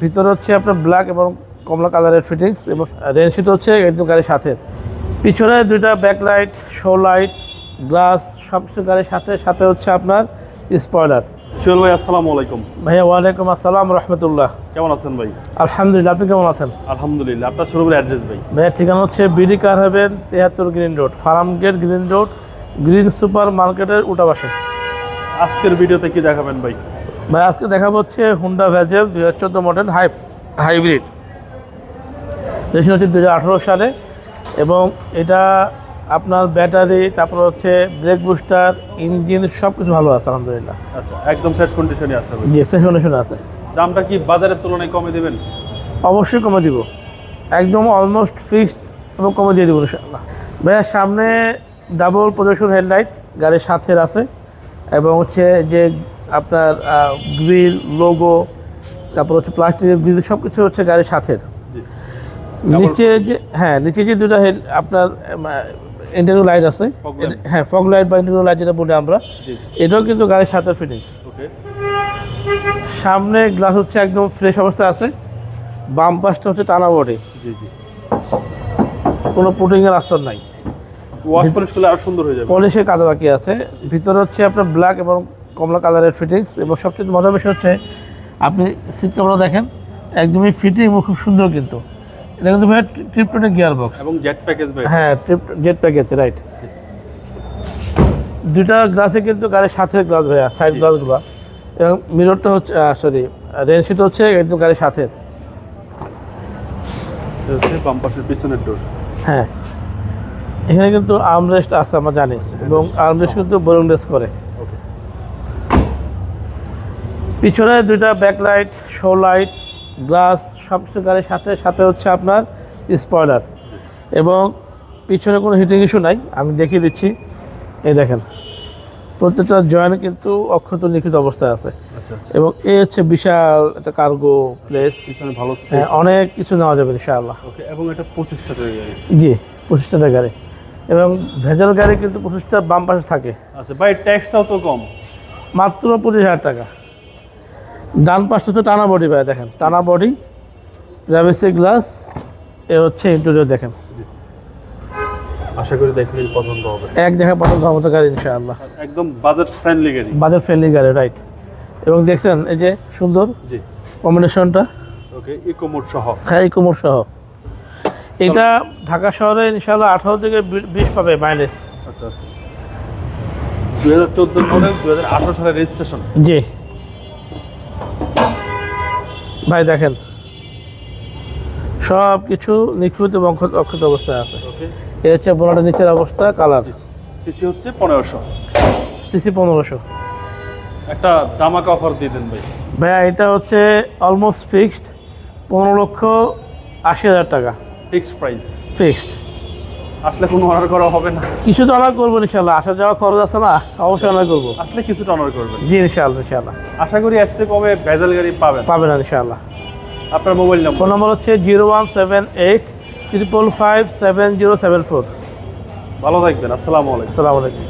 ভিতরে হচ্ছে আপনার ব্ল্যাক এবং কমলা কালারের ফিটিংস এবং রেনশিট হচ্ছে একদম গাড়ির সাথে। পিছনে দুইটা ব্যাকলাইট, শো লাইট, গ্লাস সব কিছু গাড়ির সাথে সাথে হচ্ছে আপনার স্পয়লার। সোহেল ভাই আসসালামু আলাইকুম। ভাইয়া ওয়ালাইকুম আসসালাম রহমতুল্লাহ। কেমন আছেন ভাই? আলহামদুলিল্লাহ, আপনি কেমন আছেন? আলহামদুলিল্লাহ। আপনার শোরুমের অ্যাড্রেস ভাই? ভাইয়া ঠিকানা হচ্ছে BD car heaven 73 green road, Farmgate green road, green super মার্কেটের উল্টা পাশে। আজকের ভিডিওতে কি দেখাবেন ভাই? ভাই আজকে দেখাবো হচ্ছে Honda bezel 2014 model hybrid. Registration হচ্ছে 2018 সালে এবং এটা আপনার ব্যাটারি, তারপর হচ্ছে ব্রেক বুস্টার, ইঞ্জিন সব কিছু ভালো আছে আলহামদুলিল্লাহ। আচ্ছা, একদম ফ্রেশ কন্ডিশনে আছে ভাই? জি, ফ্রেশ কন্ডিশনে আছে। দামটা কি বাজারের তুলনায় কমে দেবেন? অবশ্যই কমে দিব, একদম অলমোস্ট ফিক্সড এবং কমে দিয়ে দেবো ইনশাআল্লাহ। ভাইয়া সামনে ডাবল প্রজেকশন হেডলাইট গাড়ির সাথে আছে এবং হচ্ছে যে আপনার গ্রিল, লোগো, তারপর হচ্ছে প্লাস্টিকের গ্রিল সব কিছু হচ্ছে গাড়ির সাথে। নিচে যে নিচে যে দুটো আপনার ইন্টেরিয়র লাইট আছে, ফগ লাইট বা ইন্টেরিয়র লাইট যেটা বলি আমরা, এটাও কিন্তু গাড়ির সাথে ফিটিংস। সামনে গ্লাস হচ্ছে একদম ফ্রেশ অবস্থা আছে। বাম পাশটা হচ্ছে টানা বডি, কোনো পুটিংয়ের আস্তর নাই। ওয়াশ পলিশ করলে আরো সুন্দর হয়ে যাবে। পলিশের কাজ বাকি আছে। ভিতরে হচ্ছে আপনার ব্ল্যাক এবং কমলা কালারের ফিটিংস এবং সবচেয়ে মজার বিষয় হচ্ছে আপনি সিট কভারটা দেখেন, একদমই ফিটিং এবং খুব সুন্দর। কিন্তু এটা কিন্তু ভাই ট্রিপটনের গিয়ার বক্স এবং জেট প্যাকেজ ভাই? Jet package, right. দুইটা গ্লাসে কিন্তু গাড়ির সাথে গ্লাস ভাইয়া, সাইড গ্লাসগুলো, এবং মিররটা হচ্ছে রেনশিট হচ্ছে একদম গাড়ির সাথে। বাম পাশের পিছনের ডোর। এখানে কিন্তু আর্মরেস্ট আছে আমরা জানি, এবং আর্মরেস্ট কিন্তু বোরিংলেস করে। পিছনে দুইটা ব্যাকলাইট, শো লাইট, গ্লাস সব কিছু গাড়ির সাথে সাথে হচ্ছে আপনার স্পয়লার, এবং পিছনে কোনো হিটিং ইস্যু নাই। আমি দেখিয়ে দিচ্ছি, এই দেখেন প্রত্যেকটা জয়েন্ট কিন্তু অক্ষত লিখিত অবস্থায় আছে। এবং এই হচ্ছে বিশাল একটা কার্গো প্লেস, ভালো অনেক কিছু নেওয়া যাবে ইনশাআল্লাহ। এবং এটা 25 টাকার গাড়ি? জি, 25 টাকার গাড়ি, এবং ভেজাল গাড়ি কিন্তু 25টা বাম পাশে থাকে। আচ্ছা ভাই, ট্যাক্সটাও তো কম, মাত্র 25,000 টাকা। ডান পাশটা তো টানা বডি ভাই, দেখেন টানা বডি, প্রাইভেসি গ্লাস, এ হচ্ছে ইন্টেরিয়র দেখেন। আশা করি দেখলেই পছন্দ হবে, এক দেখা পছন্দ হওয়ার মতো গাড়ি ইনশাআল্লাহ। একদম বাজেট ফ্রেন্ডলি গাড়ি। বাজেট ফ্রেন্ডলি গাড়ি, রাইট। এবং দেখছেন এই যে সুন্দর কম্বিনেশনটা, ইকো মোড সহ। ইকো মোড সহ। এটা ঢাকা শহরে ইনশাআল্লাহ 18 থেকে 20 পাবে মাইলেজ। আচ্ছা, 2014 মডেল, 2018 সালের রেজিস্ট্রেশন। জি ভাই, দেখেন সব কিছু নিখুঁত এবং অক্ষত অবস্থায় আছে। এ হচ্ছে বোনাটের নিচের অবস্থা, কালার। সিসি হচ্ছে 1500। সিসি 1500। একটা ধামাকা অফার দিয়ে দেন ভাই। ভাইয়া এটা হচ্ছে অলমোস্ট ফিক্সড 15,80,000 টাকা। Fixed price? ফিক্সড। ফিক্সড। আসলে কোনো অনার করা হবে না? কিছু তো অনার করবো ইনশাআল্লাহ, আসা যাওয়া খরচ আছে না, অবশ্যই অনার করবো। আসলে কিছুটা অনার করবেন? জি ইনশাআল্লাহ, ইনশাআল্লাহ। আশা করি এর চেয়ে কমে ভেজাল গাড়ি পাবেন না ইনশাআল্লাহ। আপনার মোবাইল নাম্বার? ফোন নম্বর হচ্ছে 0178 555 7074। ভালো থাকবেন। আসসালামু আলাইকুম। আসসালামু আলাইকুম।